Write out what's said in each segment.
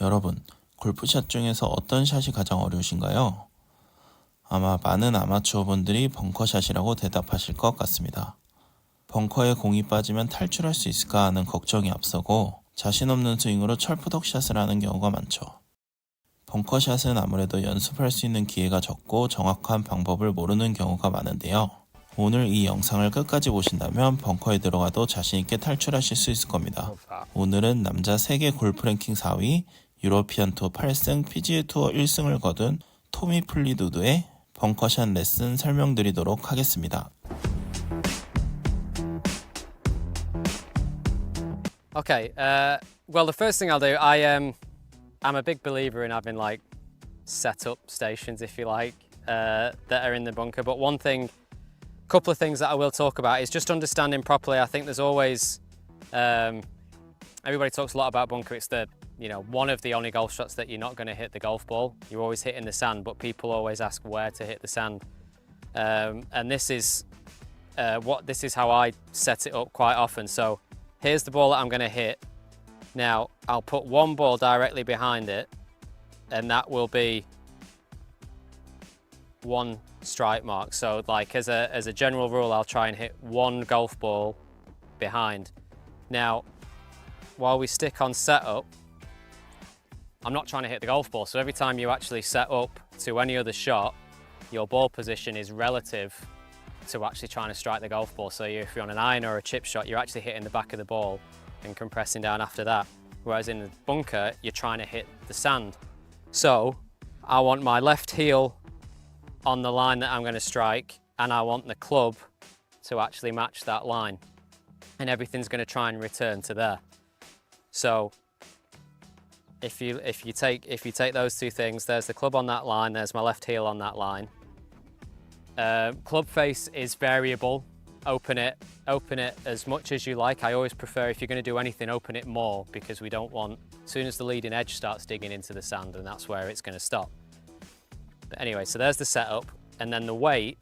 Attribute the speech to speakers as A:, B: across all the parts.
A: 여러분, 골프샷 중에서 어떤 샷이 가장 어려우신가요? 아마 많은 아마추어분들이 벙커샷이라고 대답하실 것 같습니다. 벙커에 공이 빠지면 탈출할 수 있을까 하는 걱정이 앞서고 자신 없는 스윙으로 철푸덕샷을 하는 경우가 많죠. 벙커샷은 아무래도 연습할 수 있는 기회가 적고 정확한 방법을 모르는 경우가 많은데요. 오늘 이 영상을 끝까지 보신다면 벙커에 들어가도 자신있게 탈출하실 수 있을 겁니다. 오늘은 남자 세계 골프 랭킹 4위, 유러피안 투어 8승, PGA 투어 1승을 거둔 토미 플리두드의 벙커샷 레슨 설명드리도록 하겠습니다.
B: Okay, well, the first thing I'll do, I'm a big believer in having like setup stations, if you like, that are in the bunker. But couple of things that I will talk about is just understanding properly. I think there's always, everybody talks a lot about bunker. It's one of the only golf shots that you're not going to hit the golf ball. You're always hitting the sand, but people always ask where to hit the sand. And this is how I set it up quite often. So here's the ball that I'm going to hit. Now I'll put one ball directly behind it, and that will be one strike mark. So like as a general rule, I'll try and hit one golf ball behind. Now, while we stick on setup, I'm not trying to hit the golf ball. So every time you actually set up to any other shot, your ball position is relative to actually trying to strike the golf ball. So if you're on an iron or a chip shot, you're actually hitting the back of the ball and compressing down after that. Whereas in the bunker, you're trying to hit the sand. So I want my left heel on the line that I'm going to strike, and I want the club to actually match that line, and everything's going to try and return to there. So if you take those two things, there's the club on that line, there's my left heel on that line. Club face is variable. Open it as much as you like. I always prefer, if you're going to do anything, open it more, because we don't want, as soon as the leading edge starts digging into the sand, and that's where it's going to stop. But anyway, so there's the setup, and then the weight.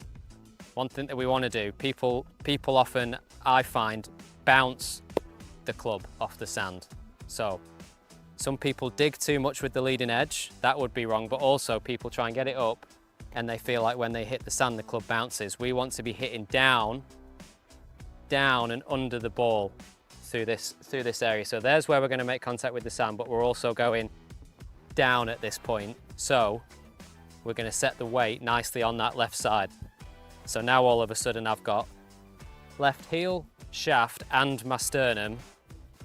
B: One thing that we want to do, people often, I find, bounce the club off the sand. So some people dig too much with the leading edge. That would be wrong, but also people try and get it up, and they feel like when they hit the sand, the club bounces. We want to be hitting down and under the ball through this area. So there's where we're going to make contact with the sand, but we're also going down at this point. So we're going to set the weight nicely on that left side. So now all of a sudden I've got left heel, shaft, and my sternum.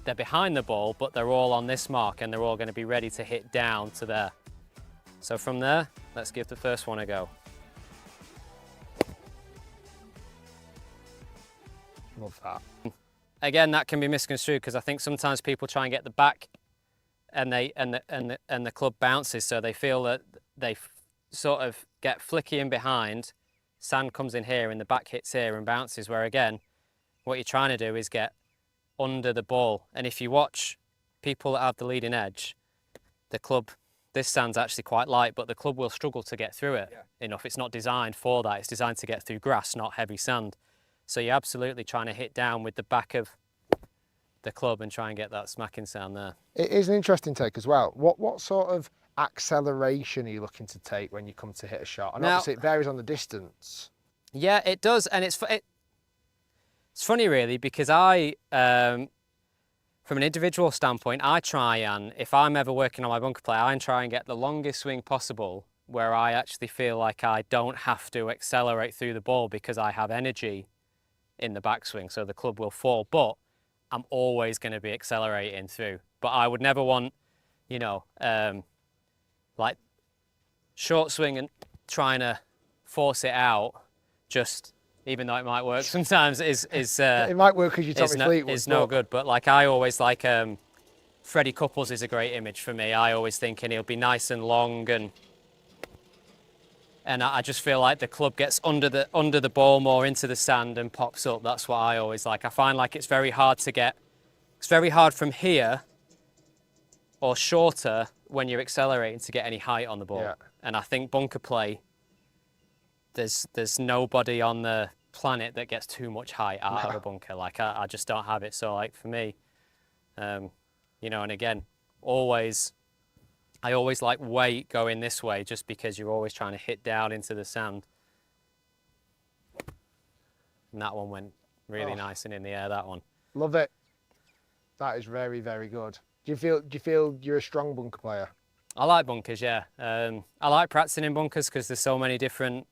B: They're behind the ball, but they're all on this mark, and they're all going to be ready to hit down to there. So from there, let's give the first one a go. Love that. Again, that can be misconstrued, because I think sometimes people try and get the back, and the club bounces, so they feel that they sort of get flicky in behind, sand comes in here and the back hits here and bounces, where again, what you're trying to do is get under the ball. And if you watch people that have the leading edge, the club, this sand's actually quite light, but the club will struggle to get through it enough. It's not designed for that. It's designed to get through grass, not heavy sand. So you're absolutely trying to hit down with the back of the club and try and get that smacking sound there.
C: It is an interesting take as well. What sort of acceleration are you looking to take when you come to hit a shot? And obviously it varies on the distance.
B: Yeah, it does, and it's funny really, because I, from an individual standpoint, I try and, if I'm ever working on my bunker play, I try and get the longest swing possible, where I actually feel like I don't have to accelerate through the ball because I have energy in the backswing, so the club will fall, but I'm always going to be accelerating through. But I would never want, like short swing and trying to force it out, just, even though it might work sometimes,
C: it might work because you told me Fleetwood.
B: It's no good. But like I always like, Freddie Couples is a great image for me. I always think, and he'll be nice and long, and I just feel like the club gets under the ball more into the sand and pops up. That's what I always like. I find like it's very hard from here or shorter when you're accelerating to get any height on the ball. Yeah. And I think bunker play, there's nobody on the planet that gets too much height out of a bunker. Like I just don't have it. So like for me, and again, always I always like weight going this way just because you're always trying to hit down into the sand. And that one went really nice and in the air, that one.
C: Love it. That is very, very good. Do you feel you're a strong bunker player?
B: I like bunkers, yeah. I like practicing in bunkers because there's so many different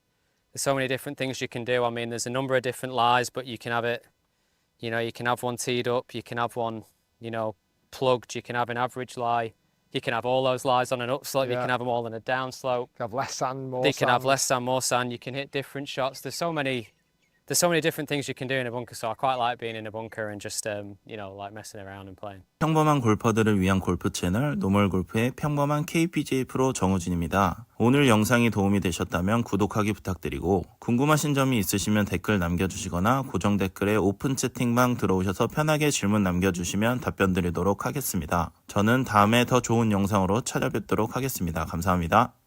B: things you can do. I mean, there's a number of different lies, but you can have it, you know, you can have one teed up, you can have one, you know, plugged, you can have an average lie, you can have all those lies on an upslope, you can have them all on a downslope.
C: You can have less sand, more
B: They
C: sand.
B: can have less sand, more sand, you can hit different shots. There's so many different things you can do in a bunker, so I quite like being in a bunker and just, you know, like messing around and playing.
A: 평범한 골퍼들을 위한 골프 채널 노멀골프의 평범한 KPJ 프로 정우진입니다. 오늘 영상이 도움이 되셨다면 구독하기 부탁드리고 궁금하신 점이 있으시면 댓글 남겨주시거나 고정 댓글에 오픈 채팅방 들어오셔서 편하게 질문 남겨주시면 답변 드리도록 하겠습니다. 저는 다음에 더 좋은 영상으로 찾아뵙도록 하겠습니다. 감사합니다.